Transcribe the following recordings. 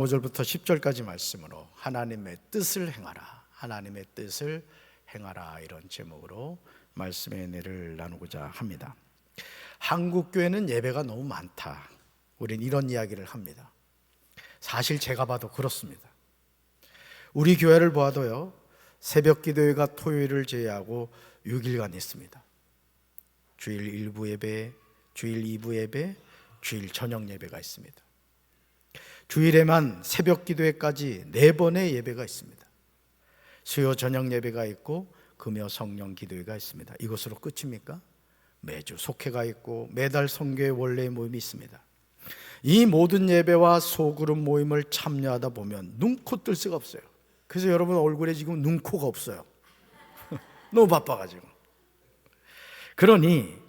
5절부터 10절까지 말씀으로 하나님의 뜻을 행하라, 하나님의 뜻을 행하라, 이런 제목으로 말씀의 은혜를 나누고자 합니다. 한국 교회는 예배가 너무 많다, 우린 이런 이야기를 합니다. 사실 제가 봐도 그렇습니다. 우리 교회를 보아도요, 새벽 기도회가 토요일을 제외하고 6일간 있습니다. 주일 1부 예배, 주일 2부 예배, 주일 저녁 예배가 있습니다. 주일에만 새벽 기도회까지 4번의 예배가 있습니다. 수요 저녁 예배가 있고 금요 성령 기도회가 있습니다. 이것으로 끝입니까? 매주 속회가 있고 매달 성교회 원래 모임이 있습니다. 이 모든 예배와 소그룹 모임을 참여하다 보면 눈코 뜰 수가 없어요. 그래서 여러분 얼굴에 지금 눈코가 없어요. 너무 바빠가지고. 그러니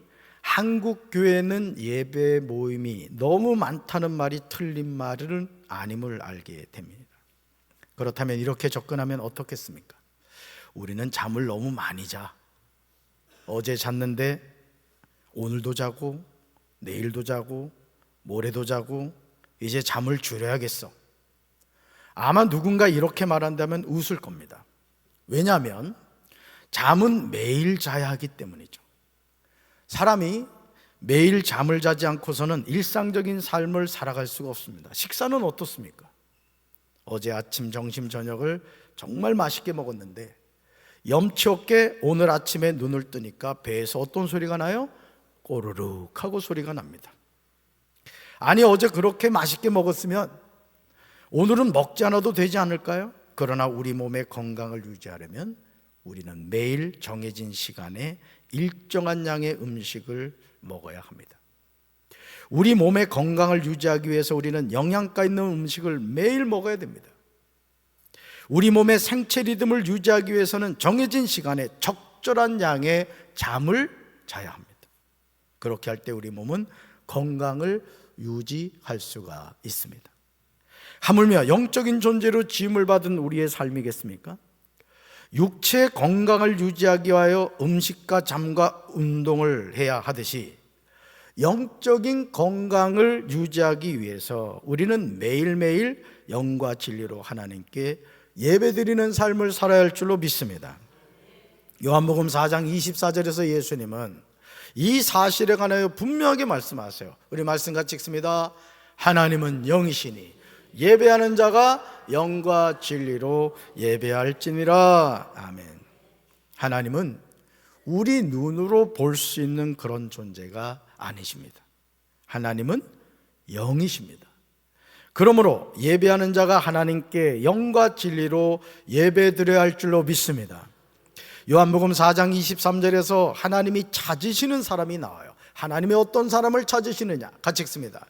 한국 교회는 예배 모임이 너무 많다는 말이 틀린 말은 아님을 알게 됩니다. 그렇다면 이렇게 접근하면 어떻겠습니까? 우리는 잠을 너무 많이 자. 어제 잤는데 오늘도 자고 내일도 자고 모레도 자고 이제 잠을 줄여야겠어. 아마 누군가 이렇게 말한다면 웃을 겁니다. 왜냐하면 잠은 매일 자야 하기 때문이죠. 사람이 매일 잠을 자지 않고서는 일상적인 삶을 살아갈 수가 없습니다. 식사는 어떻습니까? 어제 아침, 점심, 저녁을 정말 맛있게 먹었는데 염치 없게 오늘 아침에 눈을 뜨니까 배에서 어떤 소리가 나요? 꼬르륵 하고 소리가 납니다. 아니, 어제 그렇게 맛있게 먹었으면 오늘은 먹지 않아도 되지 않을까요? 그러나 우리 몸의 건강을 유지하려면 우리는 매일 정해진 시간에 일정한 양의 음식을 먹어야 합니다. 우리 몸의 건강을 유지하기 위해서 우리는 영양가 있는 음식을 매일 먹어야 됩니다. 우리 몸의 생체 리듬을 유지하기 위해서는 정해진 시간에 적절한 양의 잠을 자야 합니다. 그렇게 할 때 우리 몸은 건강을 유지할 수가 있습니다. 하물며 영적인 존재로 지음을 받은 우리의 삶이겠습니까? 육체의 건강을 유지하기 위하여 음식과 잠과 운동을 해야 하듯이 영적인 건강을 유지하기 위해서 우리는 매일매일 영과 진리로 하나님께 예배드리는 삶을 살아야 할 줄로 믿습니다. 요한복음 4장 24절에서 예수님은 이 사실에 관하여 분명하게 말씀하세요. 우리 말씀 같이 읽습니다. 하나님은 영이시니 예배하는 자가 영과 진리로 예배할지니라. 아멘. 하나님은 우리 눈으로 볼 수 있는 그런 존재가 아니십니다. 하나님은 영이십니다. 그러므로 예배하는 자가 하나님께 영과 진리로 예배드려야 할 줄로 믿습니다. 요한복음 4장 23절에서 하나님이 찾으시는 사람이 나와요. 하나님이 어떤 사람을 찾으시느냐? 같이 읽습니다.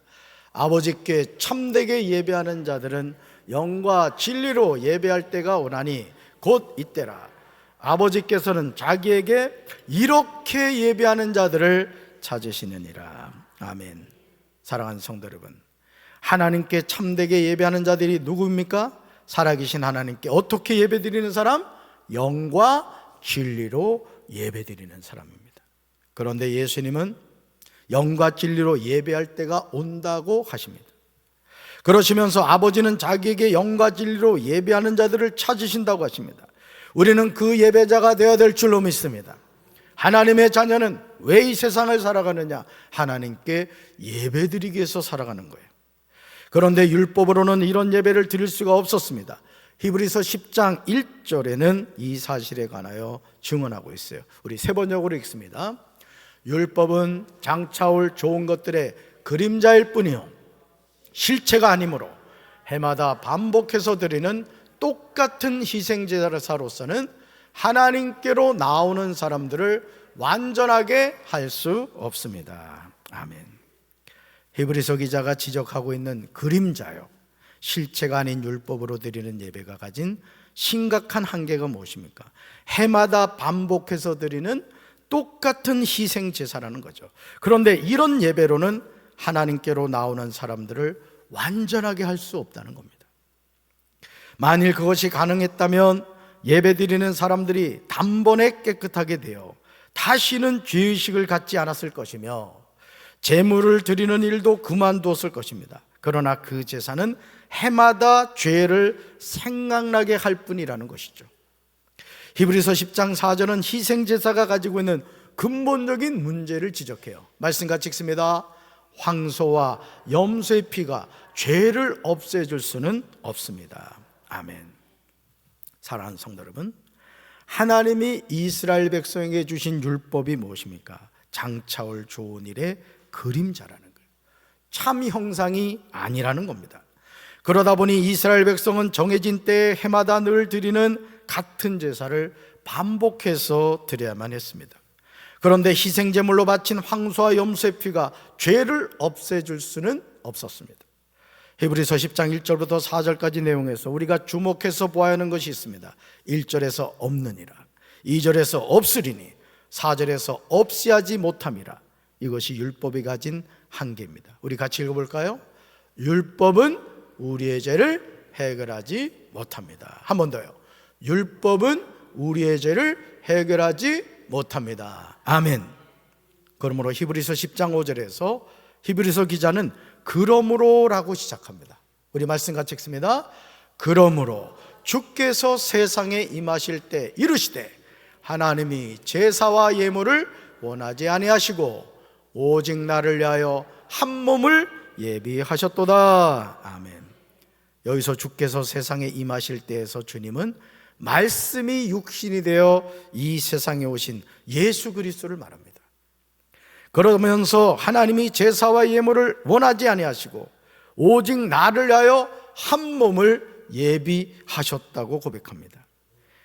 아버지께 참되게 예배하는 자들은 영과 진리로 예배할 때가 오나니 곧 이때라. 아버지께서는 자기에게 이렇게 예배하는 자들을 찾으시느니라. 아멘. 사랑하는 성도 여러분, 하나님께 참되게 예배하는 자들이 누구입니까? 살아계신 하나님께 어떻게 예배드리는 사람? 영과 진리로 예배드리는 사람입니다. 그런데 예수님은 영과 진리로 예배할 때가 온다고 하십니다. 그러시면서 아버지는 자기에게 영과 진리로 예배하는 자들을 찾으신다고 하십니다. 우리는 그 예배자가 되어야 될 줄로 믿습니다. 하나님의 자녀는 왜 이 세상을 살아가느냐? 하나님께 예배드리기 위해서 살아가는 거예요. 그런데 율법으로는 이런 예배를 드릴 수가 없었습니다. 히브리서 10장 1절에는 이 사실에 관하여 증언하고 있어요. 우리 세 번역으로 읽습니다. 율법은 장차올 좋은 것들의 그림자일 뿐이요 실체가 아니므로 해마다 반복해서 드리는 똑같은 희생제사로서는 하나님께로 나오는 사람들을 완전하게 할 수 없습니다. 아멘. 히브리서 기자가 지적하고 있는 그림자요, 실체가 아닌 율법으로 드리는 예배가 가진 심각한 한계가 무엇입니까? 해마다 반복해서 드리는 똑같은 희생제사라는 거죠. 그런데 이런 예배로는 하나님께로 나오는 사람들을 완전하게 할 수 없다는 겁니다. 만일 그것이 가능했다면 예배드리는 사람들이 단번에 깨끗하게 되어 다시는 죄의식을 갖지 않았을 것이며 제물을 드리는 일도 그만두었을 것입니다. 그러나 그 제사는 해마다 죄를 생각나게 할 뿐이라는 것이죠. 히브리서 10장 4절은 희생제사가 가지고 있는 근본적인 문제를 지적해요. 말씀 같이 읽습니다. 황소와 염소의 피가 죄를 없애줄 수는 없습니다. 아멘. 사랑하는 성도 여러분, 하나님이 이스라엘 백성에게 주신 율법이 무엇입니까? 장차올 좋은 일의 그림자라는 거예요. 참 형상이 아니라는 겁니다. 그러다 보니 이스라엘 백성은 정해진 때에 해마다 늘 드리는 같은 제사를 반복해서 드려야만 했습니다. 그런데 희생제물로 바친 황소와 염소의 피가 죄를 없애줄 수는 없었습니다. 히브리서 10장 1절부터 4절까지 내용에서 우리가 주목해서 보아야 하는 것이 있습니다. 1절에서 없느니라, 2절에서 없으리니, 4절에서 없이 하지 못함이라. 이것이 율법이 가진 한계입니다. 우리 같이 읽어볼까요? 율법은 우리의 죄를 해결하지 못합니다. 한 번 더요. 율법은 우리의 죄를 해결하지 못합니다. 아멘. 그러므로 히브리서 10장 5절에서 히브리서 기자는 그러므로 라고 시작합니다. 우리 말씀 같이 읽습니다. 그러므로 주께서 세상에 임하실 때 이르시되 하나님이 제사와 예물을 원하지 아니하시고 오직 나를 위하여 한 몸을 예비하셨도다. 아멘. 여기서 주께서 세상에 임하실 때에서 주님은 말씀이 육신이 되어 이 세상에 오신 예수 그리스도를 말합니다. 그러면서 하나님이 제사와 예물을 원하지 아니하시고 오직 나를 위하여 한 몸을 예비하셨다고 고백합니다.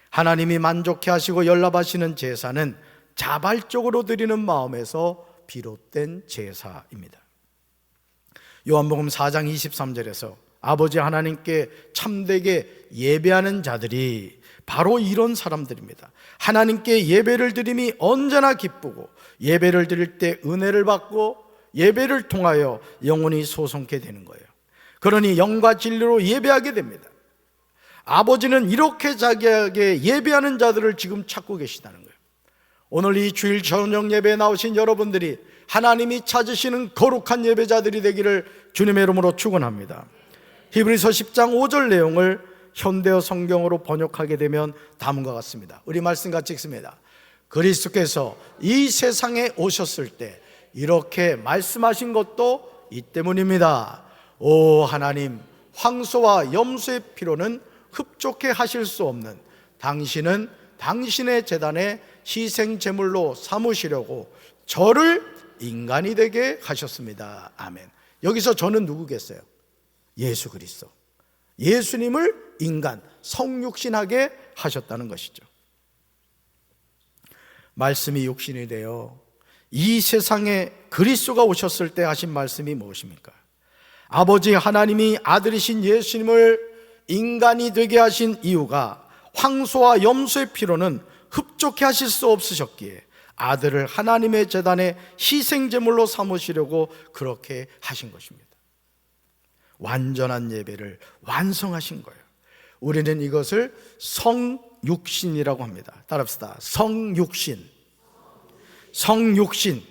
하나님이 만족해 하시고 연락하시는 제사는 자발적으로 드리는 마음에서 비롯된 제사입니다. 요한복음 4장 23절에서 아버지 하나님께 참되게 예배하는 자들이 바로 이런 사람들입니다. 하나님께 예배를 드림이 언제나 기쁘고 예배를 드릴 때 은혜를 받고 예배를 통하여 영혼이 소송케 되는 거예요. 그러니 영과 진리로 예배하게 됩니다. 아버지는 이렇게 자기에게 예배하는 자들을 지금 찾고 계시다는 거예요. 오늘 이 주일 저녁 예배에 나오신 여러분들이 하나님이 찾으시는 거룩한 예배자들이 되기를 주님의 이름으로 축원합니다. 히브리서 10장 5절 내용을 현대어 성경으로 번역하게 되면 다음과 같습니다. 우리 말씀 같이 읽습니다. 그리스도께서 이 세상에 오셨을 때 이렇게 말씀하신 것도 이 때문입니다. 오 하나님, 황소와 염소의 피로는 흡족해 하실 수 없는 당신은 당신의 제단에 희생 제물로 삼으시려고 저를 인간이 되게 하셨습니다. 아멘. 여기서 저는 누구겠어요? 예수 그리스도, 예수님을 인간, 성육신하게 하셨다는 것이죠. 말씀이 육신이 되어 이 세상에 그리스도가 오셨을 때 하신 말씀이 무엇입니까? 아버지 하나님이 아들이신 예수님을 인간이 되게 하신 이유가 황소와 염소의 피로는 흡족해 하실 수 없으셨기에 아들을 하나님의 제단에 희생제물로 삼으시려고 그렇게 하신 것입니다. 완전한 예배를 완성하신 거예요. 우리는 이것을 성육신이라고 합니다. 따라합시다. 성육신. 성육신.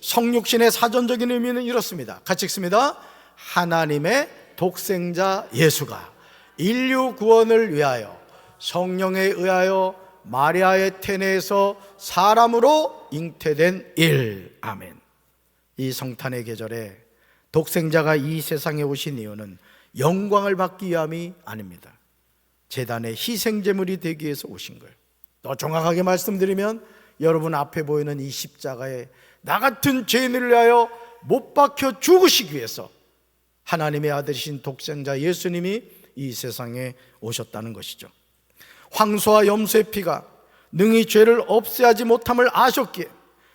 성육신의 사전적인 의미는 이렇습니다. 같이 읽습니다. 하나님의 독생자 예수가 인류 구원을 위하여 성령에 의하여 마리아의 태내에서 사람으로 잉태된 일. 아멘. 이 성탄의 계절에 독생자가 이 세상에 오신 이유는 영광을 받기 위함이 아닙니다. 제단의 희생제물이 되기 위해서 오신 거예요. 더 정확하게 말씀드리면 여러분 앞에 보이는 이 십자가에 나 같은 죄인을 위하여 못 박혀 죽으시기 위해서 하나님의 아들이신 독생자 예수님이 이 세상에 오셨다는 것이죠. 황소와 염소의 피가 능히 죄를 없애하지 못함을 아셨기에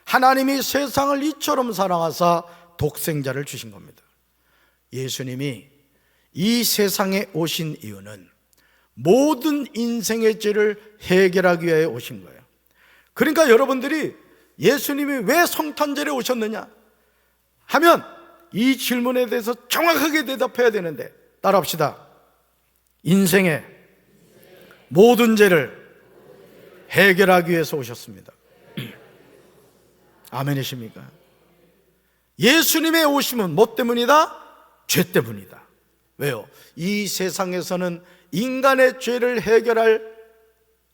하나님이 세상을 이처럼 사랑하사 독생자를 주신 겁니다. 예수님이 이 세상에 오신 이유는 모든 인생의 죄를 해결하기 위해 오신 거예요. 그러니까 여러분들이 예수님이 왜 성탄절에 오셨느냐 하면 이 질문에 대해서 정확하게 대답해야 되는데 따라합시다. 인생의 모든 죄를 해결하기 위해서 오셨습니다. 아멘이십니까? 예수님의 오심은 뭐 때문이다? 죄 때문이다. 왜요? 이 세상에서는 인간의 죄를 해결할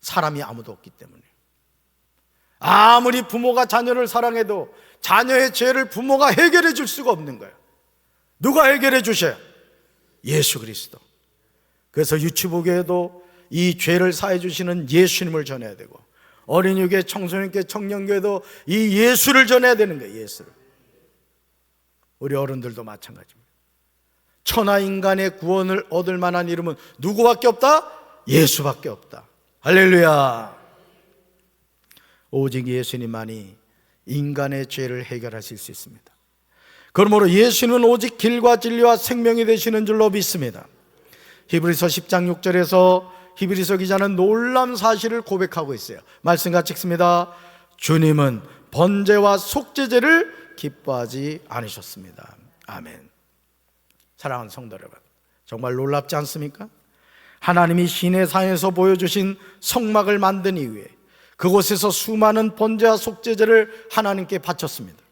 사람이 아무도 없기 때문에. 아무리 부모가 자녀를 사랑해도 자녀의 죄를 부모가 해결해 줄 수가 없는 거예요. 누가 해결해 주셔요? 예수 그리스도. 그래서 유치부교회도 이 죄를 사해 주시는 예수님을 전해야 되고, 어린이교회, 청소년교회, 청년교회도 이 예수를 전해야 되는 거예요. 예수를. 우리 어른들도 마찬가지입니다. 천하 인간의 구원을 얻을 만한 이름은 누구밖에 없다? 예수밖에 없다. 할렐루야. 오직 예수님만이 인간의 죄를 해결하실 수 있습니다. 그러므로 예수님은 오직 길과 진리와 생명이 되시는 줄로 믿습니다. 히브리서 10장 6절에서 히브리서 기자는 놀라운 사실을 고백하고 있어요. 말씀 같이 읽습니다. 주님은 번제와 속죄제를 기뻐하지 않으셨습니다. 아멘. 사랑하는 성도 여러분, 정말 놀랍지 않습니까? 하나님이 시내산에서 보여주신 성막을 만든 이후에 그곳에서 수많은 번제와 속죄제를 하나님께 바쳤습니다.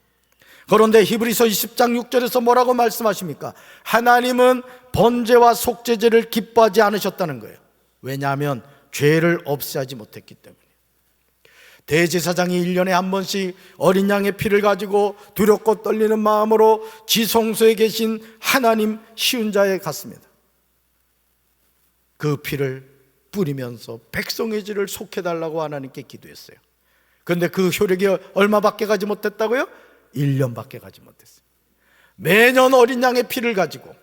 그런데 히브리서 20장 6절에서 뭐라고 말씀하십니까? 하나님은 번제와 속죄제를 기뻐하지 않으셨다는 거예요. 왜냐하면 죄를 없애하지 못했기 때문에. 대제사장이 1년에 한 번씩 어린 양의 피를 가지고 두렵고 떨리는 마음으로 지성소에 계신 하나님 시운자에 갔습니다. 그 피를 뿌리면서 백성의 죄를 속해달라고 하나님께 기도했어요. 그런데 그 효력이 얼마밖에 가지 못했다고요? 1년밖에 가지 못했어요. 매년 어린 양의 피를 가지고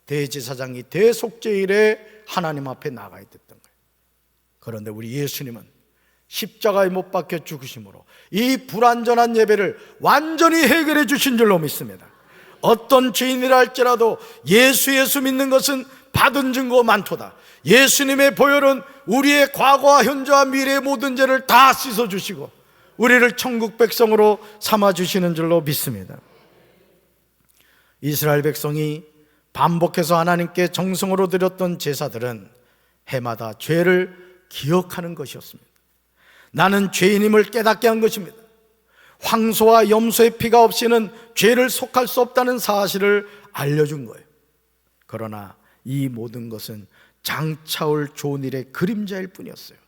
대제사장이 대속죄일에 하나님 앞에 나가야 됐던 거예요. 그런데 우리 예수님은 십자가에 못 박혀 죽으심으로 이 불완전한 예배를 완전히 해결해 주신 줄로 믿습니다. 어떤 죄인이라 할지라도 예수 믿는 것은 받은 증거 많도다. 예수님의 보혈은 우리의 과거와 현재와 미래의 모든 죄를 다 씻어주시고 우리를 천국 백성으로 삼아주시는 줄로 믿습니다. 이스라엘 백성이 반복해서 하나님께 정성으로 드렸던 제사들은 해마다 죄를 기억하는 것이었습니다. 나는 죄인임을 깨닫게 한 것입니다. 황소와 염소의 피가 없이는 죄를 속할 수 없다는 사실을 알려준 거예요. 그러나 이 모든 것은 장차올 좋은 일의 그림자일 뿐이었어요.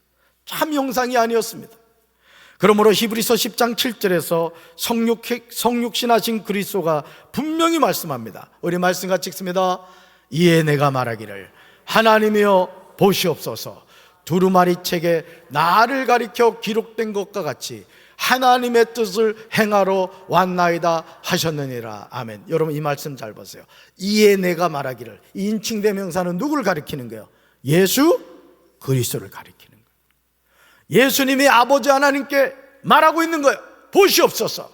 참 형상이 아니었습니다. 그러므로 히브리서 10장 7절에서 성육신하신 그리스도가 분명히 말씀합니다. 우리 말씀 같이 읽습니다. 이에 내가 말하기를 하나님이여 보시옵소서, 두루마리 책에 나를 가리켜 기록된 것과 같이 하나님의 뜻을 행하러 왔나이다 하셨느니라. 아멘. 여러분 이 말씀 잘 보세요. 이에 내가 말하기를, 인칭대명사는 누구를 가리키는 거예요? 예수 그리스도를 가리키는 거예요. 예수님이 아버지 하나님께 말하고 있는 거예요. 보시옵소서,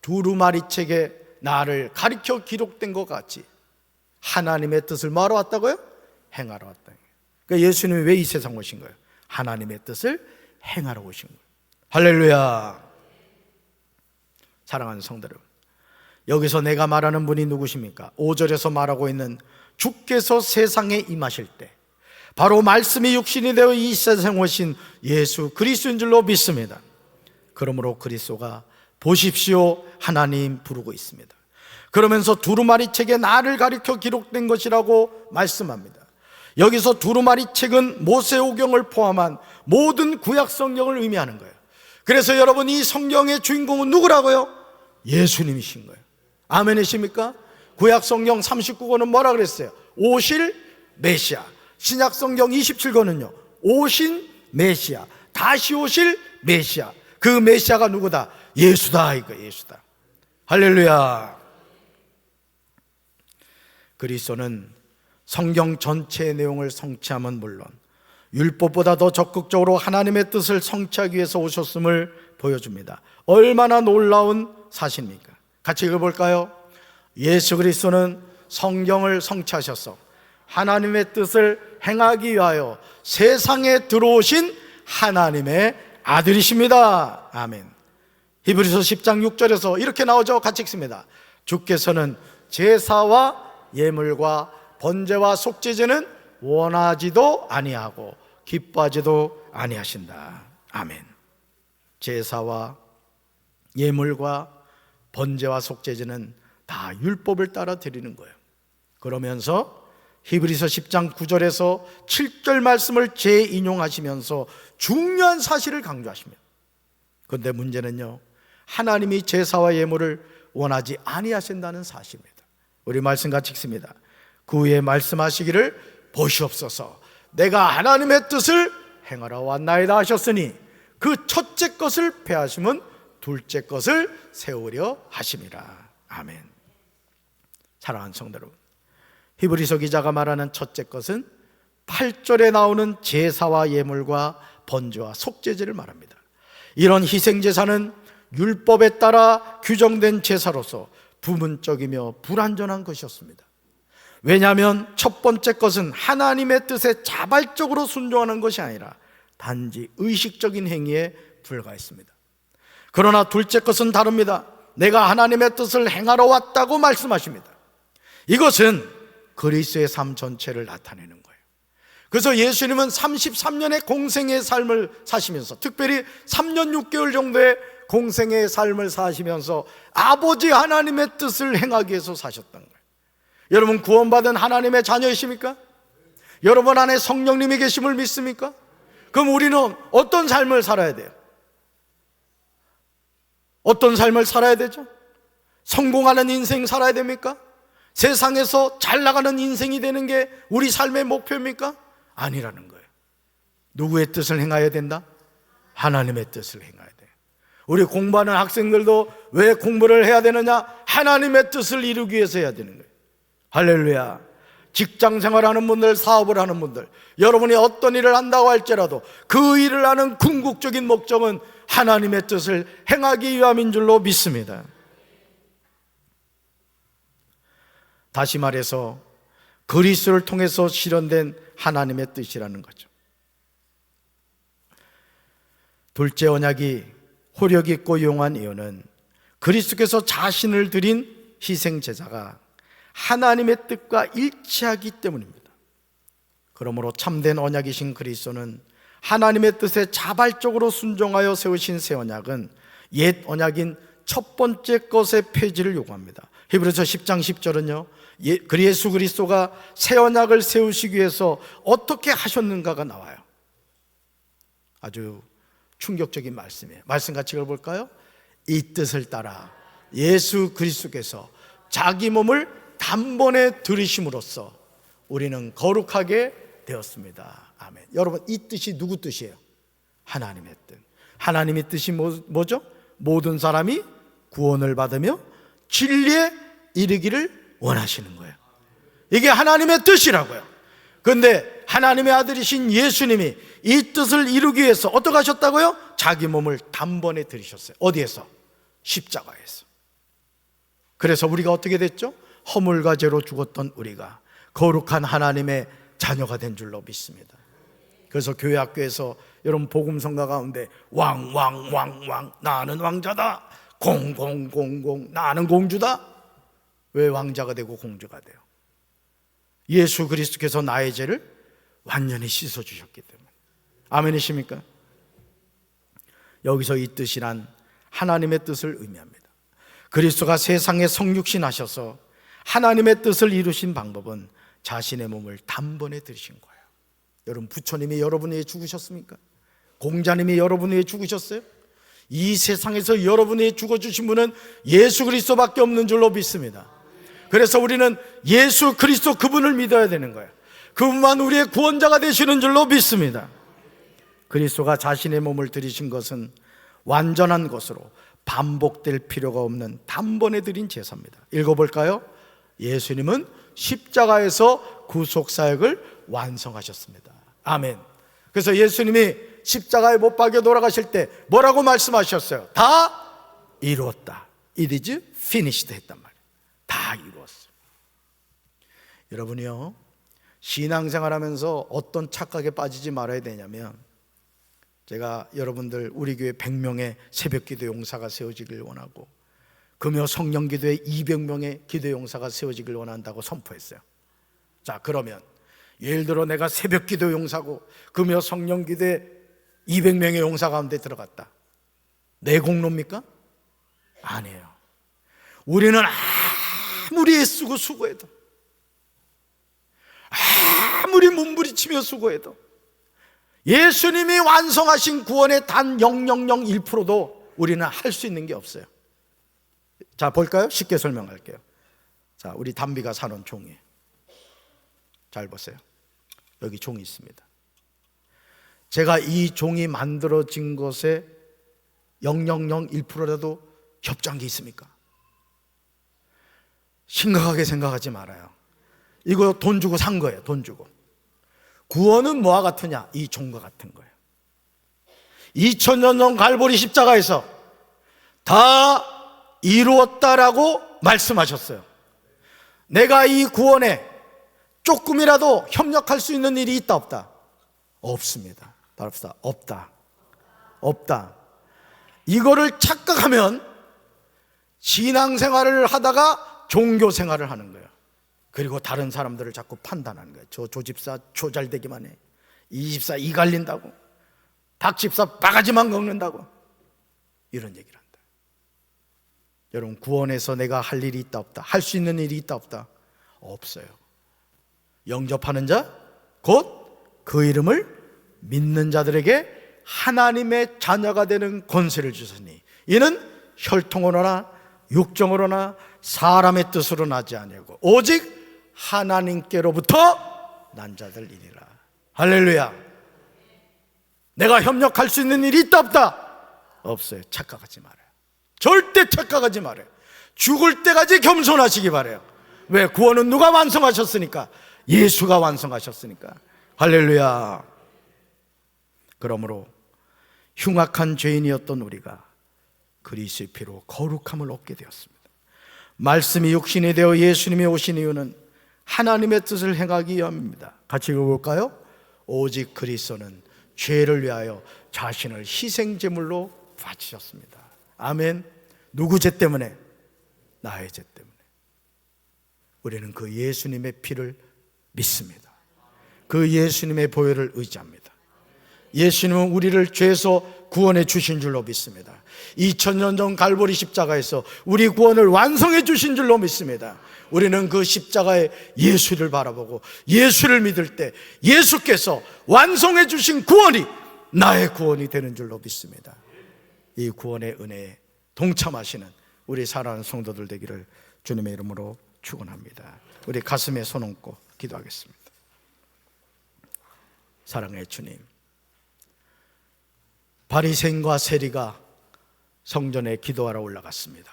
두루마리 책에 나를 가리켜 기록된 것 같이 하나님의 뜻을 뭐하러 왔다고요? 행하러 왔다. 그러니까 예수님이 왜 이 세상 오신 거예요? 하나님의 뜻을 행하러 오신 거예요. 할렐루야. 사랑하는 성도 여러분, 여기서 내가 말하는 분이 누구십니까? 5절에서 말하고 있는 주께서 세상에 임하실 때 바로 말씀이 육신이 되어 이 세상에 오신 예수 그리스도인 줄로 믿습니다. 그러므로 그리스도가 보십시오 하나님 부르고 있습니다. 그러면서 두루마리 책에 나를 가리켜 기록된 것이라고 말씀합니다. 여기서 두루마리 책은 모세오경을 포함한 모든 구약 성경을 의미하는 거예요. 그래서 여러분 이 성경의 주인공은 누구라고요? 예수님이신 거예요. 아멘이십니까? 구약 성경 39권은 뭐라 그랬어요? 오실 메시아. 신약 성경 27권은요 오신 메시아, 다시 오실 메시아. 그 메시아가 누구다? 예수다. 이거 예수다. 할렐루야. 그리스도는 성경 전체의 내용을 성취함은 물론 율법보다 더 적극적으로 하나님의 뜻을 성취하기 위해서 오셨음을 보여줍니다. 얼마나 놀라운 사실입니까? 같이 읽어볼까요? 예수 그리스도는 성경을 성취하셔서 하나님의 뜻을 행하기 위하여 세상에 들어오신 하나님의 아들이십니다. 아멘. 히브리서 10장 6절에서 이렇게 나오죠. 같이 읽습니다. 주께서는 제사와 예물과 번제와 속죄제는 원하지도 아니하고 기뻐하지도 아니하신다. 아멘. 제사와 예물과 번제와 속죄제는 다 율법을 따라 드리는 거예요. 그러면서 히브리서 10장 9절에서 7절 말씀을 재인용하시면서 중요한 사실을 강조하십니다. 그런데 문제는요, 하나님이 제사와 예물을 원하지 아니하신다는 사실입니다. 우리 말씀 같이 읽습니다. 그 후에 말씀하시기를 보시옵소서, 내가 하나님의 뜻을 행하러 왔나이다 하셨으니 그 첫째 것을 폐하심은 둘째 것을 세우려 하심이라. 아멘. 사랑하는 성도 여러분, 히브리서 기자가 말하는 첫째 것은 8절에 나오는 제사와 예물과 번제와 속죄제를 말합니다. 이런 희생제사는 율법에 따라 규정된 제사로서 부문적이며 불완전한 것이었습니다. 왜냐하면 첫 번째 것은 하나님의 뜻에 자발적으로 순종하는 것이 아니라 단지 의식적인 행위에 불과했습니다. 그러나 둘째 것은 다릅니다. 내가 하나님의 뜻을 행하러 왔다고 말씀하십니다. 이것은 그리스도의 삶 전체를 나타내는 거예요. 그래서 예수님은 33년의 공생의 삶을 사시면서, 특별히 3년 6개월 정도의 공생의 삶을 사시면서 아버지 하나님의 뜻을 행하기 위해서 사셨던 거예요. 여러분, 구원받은 하나님의 자녀이십니까? 여러분 안에 성령님이 계심을 믿습니까? 그럼 우리는 어떤 삶을 살아야 돼요? 어떤 삶을 살아야 되죠? 성공하는 인생 살아야 됩니까? 세상에서 잘 나가는 인생이 되는 게 우리 삶의 목표입니까? 아니라는 거예요. 누구의 뜻을 행해야 된다? 하나님의 뜻을 행해야 돼요. 우리 공부하는 학생들도 왜 공부를 해야 되느냐? 하나님의 뜻을 이루기 위해서 해야 되는 거예요. 할렐루야. 직장 생활하는 분들, 사업을 하는 분들, 여러분이 어떤 일을 한다고 할지라도 그 일을 하는 궁극적인 목적은 하나님의 뜻을 행하기 위함인 줄로 믿습니다. 다시 말해서 그리스도를 통해서 실현된 하나님의 뜻이라는 거죠. 둘째 언약이 호력 있고 용한 이유는 그리스도께서 자신을 드린 희생제사가 하나님의 뜻과 일치하기 때문입니다. 그러므로 참된 언약이신 그리스도는 하나님의 뜻에 자발적으로 순종하여 세우신 새 언약은 옛 언약인 첫 번째 것의 폐지를 요구합니다. 히브리서 10장 10절은요, 예수 그리스도가 새 언약을 세우시기 위해서 어떻게 하셨는가가 나와요. 아주 충격적인 말씀이에요. 말씀 같이 읽어볼까요? 이 뜻을 따라 예수 그리스도께서 자기 몸을 단번에 들이심으로써 우리는 거룩하게 되었습니다. 아멘. 여러분, 이 뜻이 누구 뜻이에요? 하나님의 뜻. 하나님의 뜻이 뭐죠? 모든 사람이 구원을 받으며 진리에 이르기를 원하시는 거예요. 이게 하나님의 뜻이라고요. 그런데 하나님의 아들이신 예수님이 이 뜻을 이루기 위해서 어떻게 하셨다고요? 자기 몸을 단번에 들이셨어요. 어디에서? 십자가에서. 그래서 우리가 어떻게 됐죠? 허물과 죄로 죽었던 우리가 거룩한 하나님의 자녀가 된 줄로 믿습니다. 그래서 교회 학교에서 여러분 복음성가 가운데 왕 나는 왕자다, 공공 나는 공주다. 왜 왕자가 되고 공주가 돼요? 예수 그리스도께서 나의 죄를 완전히 씻어주셨기 때문에. 아멘이십니까? 여기서 이 뜻이란 하나님의 뜻을 의미합니다. 그리스도가 세상에 성육신 하셔서 하나님의 뜻을 이루신 방법은 자신의 몸을 단번에 들이신 거예요. 여러분, 부처님이 여러분 위해 죽으셨습니까? 공자님이 여러분 위해 죽으셨어요? 이 세상에서 여러분 위해 죽어주신 분은 예수 그리스도밖에 없는 줄로 믿습니다. 그래서 우리는 예수 그리스도 그분을 믿어야 되는 거예요. 그분만 우리의 구원자가 되시는 줄로 믿습니다. 그리스도가 자신의 몸을 들이신 것은 완전한 것으로 반복될 필요가 없는 단번에 드린 제사입니다. 읽어볼까요? 예수님은 십자가에서 구속사역을 완성하셨습니다. 아멘. 그래서 예수님이 십자가에 못 박혀 돌아가실 때 뭐라고 말씀하셨어요? 다 이루었다. It is finished 했단 말이에요. 다 이루었어요. 여러분이요, 신앙생활하면서 어떤 착각에 빠지지 말아야 되냐면, 제가 여러분들 우리 교회 100명의 새벽기도 용사가 세워지길 원하고 금요 성령기도에 200명의 기도 용사가 세워지길 원한다고 선포했어요. 자, 그러면 예를 들어 내가 새벽기도 용사고 금요 성령기도에 200명의 용사 가운데 들어갔다. 내 공로입니까? 아니에요. 우리는 아무리 애쓰고 수고해도 아무리 몸부림치며 수고해도 예수님이 완성하신 구원의 단 0.001%도 우리는 할 수 있는 게 없어요. 자, 볼까요? 쉽게 설명할게요. 자, 우리 담비가 사놓은 종이, 잘 보세요. 여기 종이 있습니다. 제가 이 종이 만들어진 것에 0.001%라도 협조한 게 있습니까? 심각하게 생각하지 말아요. 이거 돈 주고 산 거예요. 돈 주고. 구원은 뭐와 같으냐? 이 종과 같은 거예요. 2000년 전 갈보리 십자가에서 다 이루었다라고 말씀하셨어요. 내가 이 구원에 조금이라도 협력할 수 있는 일이 있다 없다? 없습니다. 없다. 없다. 이거를 착각하면 신앙생활을 하다가 종교생활을 하는 거예요. 그리고 다른 사람들을 자꾸 판단하는 거예요. 저 집사 조잘되기만 해, 이 집사 이 갈린다고, 박 집사 바가지만 걷는다고, 이런 얘기를 한다. 여러분, 구원에서 내가 할 일이 있다 없다? 할 수 있는 일이 있다 없다? 없어요. 영접하는 자 곧 그 이름을 믿는 자들에게 하나님의 자녀가 되는 권세를 주시니 이는 혈통으로나 육정으로나 사람의 뜻으로 나지 아니하고 오직 하나님께로부터 난 자들이니라. 할렐루야. 내가 협력할 수 있는 일이 있다 없다? 없어요. 착각하지 말아요. 절대 착각하지 말아요. 죽을 때까지 겸손하시기 바라요. 왜? 구원은 누가 완성하셨으니까? 예수가 완성하셨으니까. 할렐루야. 그러므로 흉악한 죄인이었던 우리가 그리스도의 피로 거룩함을 얻게 되었습니다. 말씀이 육신이 되어 예수님이 오신 이유는 하나님의 뜻을 행하기 위함입니다. 같이 읽어볼까요? 오직 그리스도는 죄를 위하여 자신을 희생제물로 바치셨습니다. 아멘. 누구 죄 때문에? 나의 죄 때문에. 우리는 그 예수님의 피를 믿습니다. 그 예수님의 보혈을 의지합니다. 예수님은 우리를 죄에서 구원해 주신 줄로 믿습니다. 2000년 전 갈보리 십자가에서 우리 구원을 완성해 주신 줄로 믿습니다. 우리는 그 십자가의 예수를 바라보고 예수를 믿을 때 예수께서 완성해 주신 구원이 나의 구원이 되는 줄로 믿습니다. 이 구원의 은혜에 동참하시는 우리 사랑하는 성도들 되기를 주님의 이름으로 축원합니다. 우리 가슴에 손 얹고 기도하겠습니다. 사랑의 주님, 바리새인과 세리가 성전에 기도하러 올라갔습니다.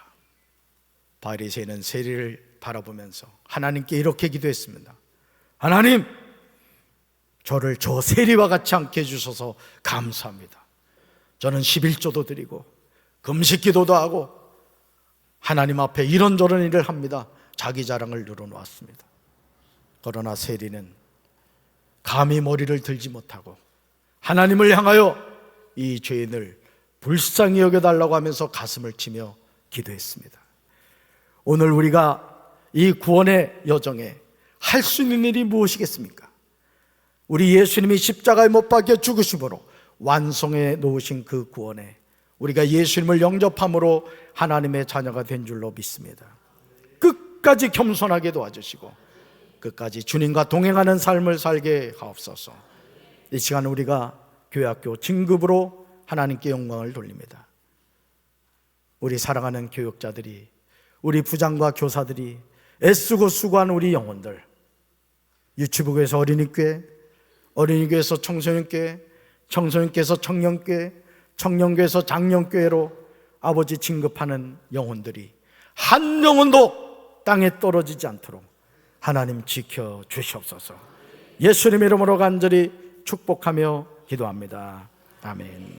바리새인은 세리를 바라보면서 하나님께 이렇게 기도했습니다. 하나님, 저를 저 세리와 같이 않게 해주셔서 감사합니다. 저는 11조도 드리고 금식 기도도 하고 하나님 앞에 이런저런 일을 합니다. 자기 자랑을 늘어놓았습니다. 그러나 세리는 감히 머리를 들지 못하고 하나님을 향하여 이 죄인을 불쌍히 여겨달라고 하면서 가슴을 치며 기도했습니다. 오늘 우리가 이 구원의 여정에 할 수 있는 일이 무엇이겠습니까? 우리 예수님이 십자가에 못 박혀 죽으심으로 완성해 놓으신 그 구원에 우리가 예수님을 영접함으로 하나님의 자녀가 된 줄로 믿습니다. 끝까지 겸손하게 도와주시고 끝까지 주님과 동행하는 삶을 살게 하옵소서. 이 시간 우리가 교회학교 진급으로 하나님께 영광을 돌립니다. 우리 사랑하는 교육자들이, 우리 부장과 교사들이 애쓰고 수고한 우리 영혼들, 유치부교에서 어린이교회, 어린이교회에서 청소년교회, 청소년교회에서 청년교회, 청년교회에서 장년교회로 아버지 진급하는 영혼들이 한 영혼도 땅에 떨어지지 않도록 하나님 지켜 주시옵소서. 예수님 이름으로 간절히 축복하며 기도합니다. 아멘.